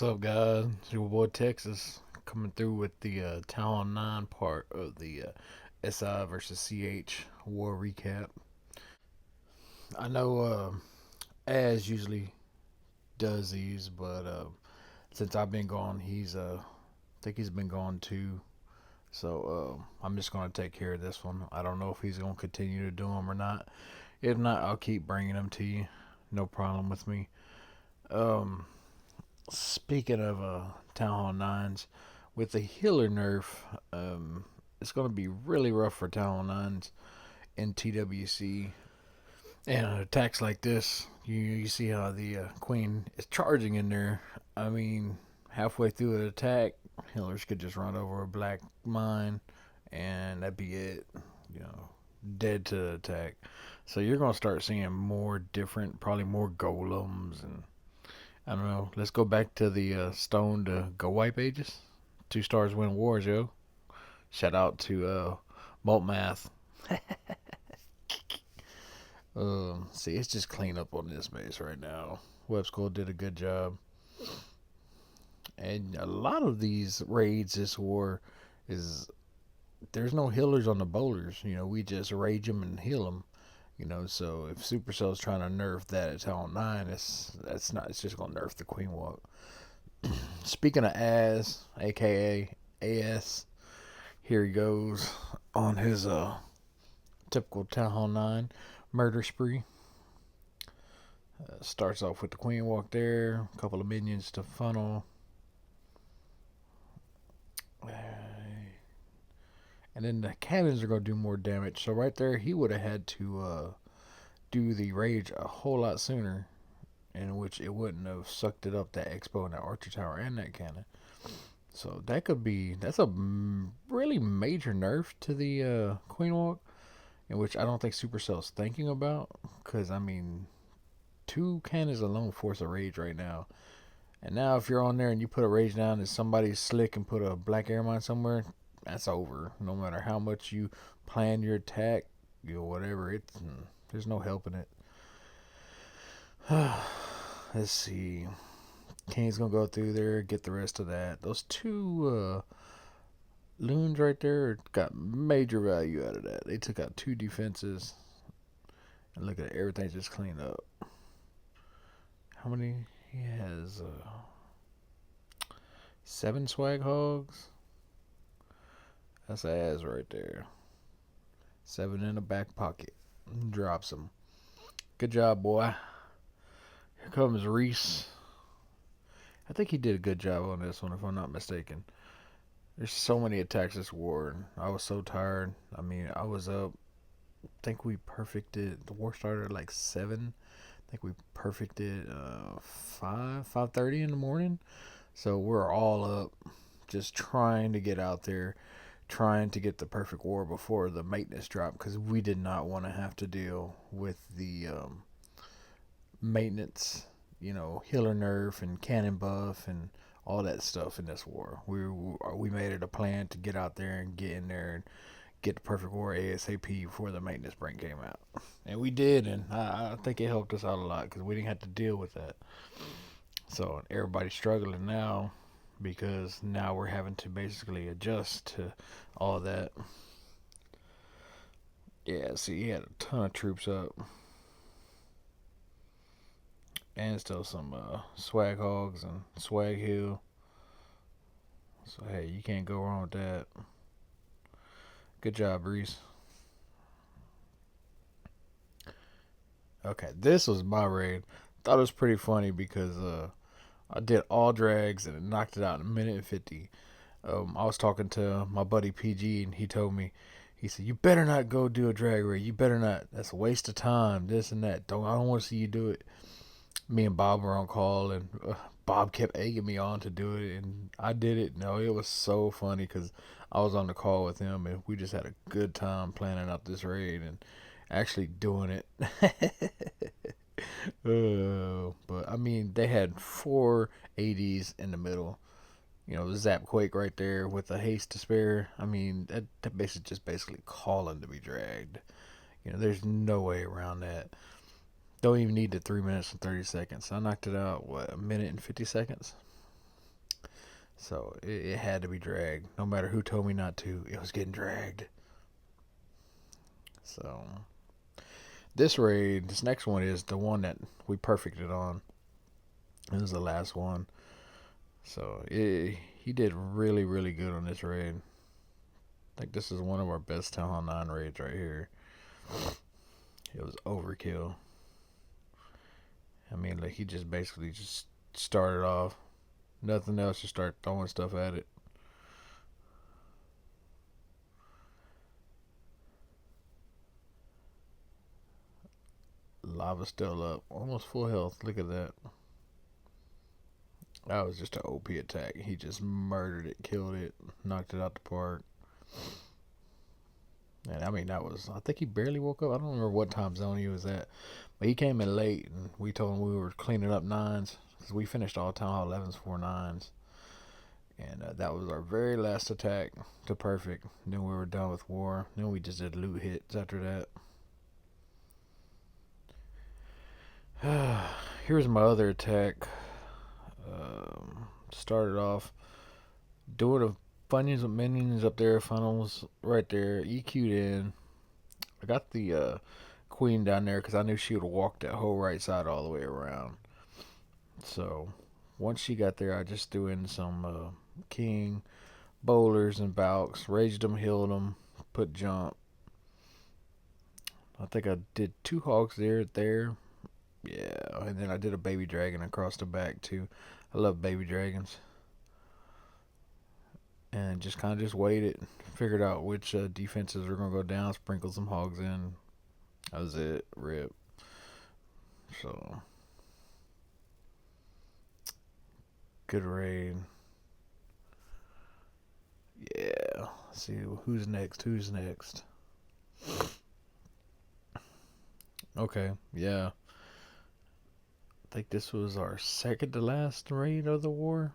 What's up, guys? It's your boy Texas coming through with the Town 9 part of the SI versus CH war recap. I know Az usually does these, but since I've been gone, I think he's been gone too. So I'm just going to take care of this one. I don't know if he's going to continue to do them or not. If not, I'll keep bringing them to you. No problem with me. Um, Speaking of Town Hall 9s, with the healer nerf, it's going to be really rough for Town Hall 9s in TWC. And attacks like this, you see how the Queen is charging in there. I mean, halfway through an attack, healers could just run over a black mine, and that'd be it. You know, dead to the attack. So you're going to start seeing more different, probably more golems and I don't know. Let's go back to the Stone to Go Wipe ages. 2 stars win wars, yo. Shout out to Malt Math. See, it's just clean up on this base right now. Web School did a good job. And a lot of these raids this war is there's no healers on the bowlers. You know, we just rage them and heal them. You know, so if Supercell's trying to nerf that at Town 9, that's not. It's just gonna nerf the Queen Walk. Speaking of Az, aka AS, here he goes on his typical Town Hall 9 murder spree. Starts off with the Queen Walk there, a couple of minions to funnel. And then the cannons are going to do more damage. So right there, he would have had to do the rage a whole lot sooner, in which it wouldn't have sucked it up that expo and that archer tower and that cannon. So that's a really major nerf to the Queen Walk, in which I don't think Supercell's thinking about. Because I mean, 2 cannons alone force a rage right now. And now if you're on there and you put a rage down and somebody's slick and put a black air mine somewhere, that's over. No matter how much you plan your attack, whatever, there's no helping it. Let's see. King's gonna go through there, get the rest of that. Those two loons right there got major value out of that. They took out 2 defenses, and look at it, everything just cleaned up. How many? He has 7 swag hogs. That's ass right there. 7 in the back pocket. Drops them. Good job, boy. Here comes Reese. I think he did a good job on this one, if I'm not mistaken. There's so many attacks this war. I was so tired. I mean, I was up. I think we perfected. The war started at like 7. I think we perfected 5:30 in the morning. So we're all up, just trying to get out there, trying to get the perfect war before the maintenance drop, because we did not want to have to deal with the maintenance, healer nerf and cannon buff and all that stuff in this war. We made it a plan to get out there and get in there and get the perfect war ASAP before the maintenance break came out, and we did, and I think it helped us out a lot because we didn't have to deal with that. So everybody's struggling now because now we're having to basically adjust to all of that. Yeah, see, he had a ton of troops up, and still some swag hogs and swag hill. So hey, you can't go wrong with that. Good job, Reese. Okay, this was my raid. Thought it was pretty funny because I did all drags and it knocked it out in a minute and 50. I was talking to my buddy PG and he told me, he said, "You better not go do a drag raid. You better not. That's a waste of time. This and that. I don't want to see you do it." Me and Bob were on call and Bob kept egging me on to do it and I did it. No, it was so funny because I was on the call with him and we just had a good time planning out this raid and actually doing it. But I mean, they had 4 ADs in the middle. The Zap Quake right there with a haste to spare. I mean, that basically just basically calling to be dragged. There's no way around that. Don't even need the 3 minutes and 30 seconds. I knocked it out, what, a minute and 50 seconds? So it had to be dragged. No matter who told me not to, it was getting dragged. So this next one is the one that we perfected on. This is the last one. So he did really, really good on this raid. I think this is one of our best Town Hall 9 raids right here. It was overkill. I mean, like, he just basically just started off. Nothing else, just start throwing stuff at it. Lava still up. Almost full health. Look at that. That was just an OP attack. He just murdered it, killed it, knocked it out the park. And I mean, that was, I think he barely woke up. I don't remember what time zone he was at. But he came in late, and we told him we were cleaning up nines. Because we finished all Town Hall 11s for nines. And that was our very last attack to perfect. And then we were done with war. Then we just did loot hits after that. Here's my other attack. Started off doing a Funyuns with minions up there, funnels right there, EQ'd in. I got the queen down there because I knew she would walk that whole right side all the way around. So once she got there, I just threw in some king, bowlers, and balks, raged them, healed them, put jump. I think I did 2 hogs there. Yeah, and then I did a baby dragon across the back too. I love baby dragons. And just kind of just waited, figured out which defenses were gonna go down, sprinkled some hogs in. That was it. Rip. So good raid. Yeah. Let's see who's next. Who's next? Okay. Yeah. I think this was our second to last raid of the war.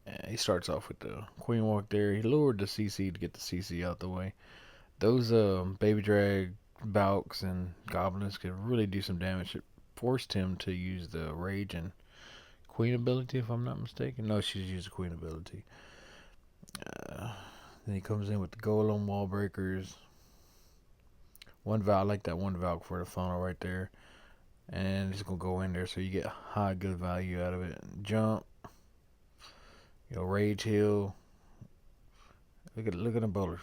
Yeah, he starts off with the queen walk there. He lowered the CC to get the CC out the way. Those baby drag balks and goblins could really do some damage. It forced him to use the rage and queen ability, if I'm not mistaken. No, she's used the queen ability. Uh, then he comes in with the golem wall breakers. One Valk, I like that one Valk for the funnel right there. And it's going to go in there so you get high good value out of it. Jump. Rage heal. Look at the bowlers.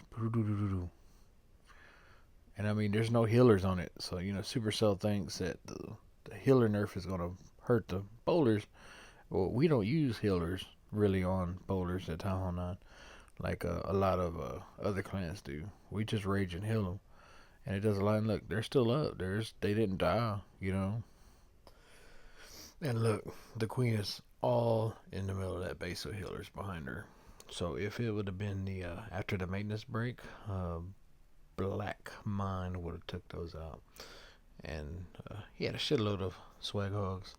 And I mean, there's no healers on it. So, Supercell thinks that the healer nerf is going to hurt the bowlers. Well, we don't use healers really on bowlers at Town Hall 9 like a lot of other clans do. We just rage and heal them. And it does a lot. And look, they're still up. They didn't die. And look, the queen is all in the middle of that base of healers behind her. So if it would have been the after the maintenance break, Black Mine would have took those out. And he had a shitload of swag hogs.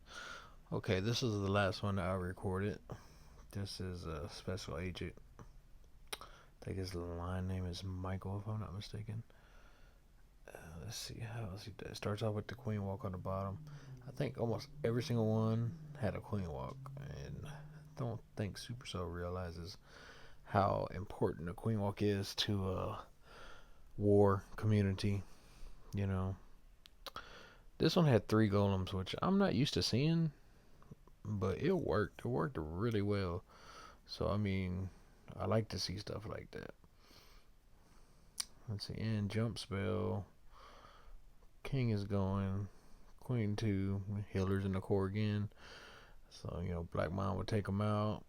Okay, this is the last one that I recorded. This is a special agent. I think his line name is Michael, if I'm not mistaken. Let's see how else he does. Starts off with the queen walk on the bottom. I think almost every single one had a queen walk, and I don't think Supercell realizes how important a queen walk is to a war community. You know, this one had 3 golems, which I'm not used to seeing, but it worked. It worked really well. So I mean, I like to see stuff like that. Let's see, and jump spell. King is going. Queen 2. Healers in the core again. So, Black Mine would take them out.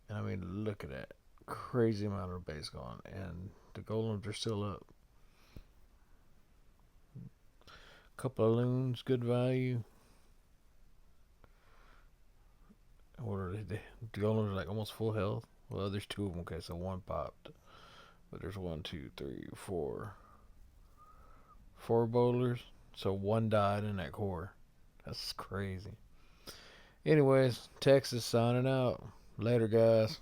And I mean, look at that. Crazy amount of base gone. And the golems are still up. Couple of loons, good value. What are they? The golems are like almost full health. Well, there's 2 of them. Okay, so 1 popped. But there's 1, 2, 3, 4. 4 bowlers. So 1 died in that core. That's crazy. Anyways, Texas signing out. Later, guys.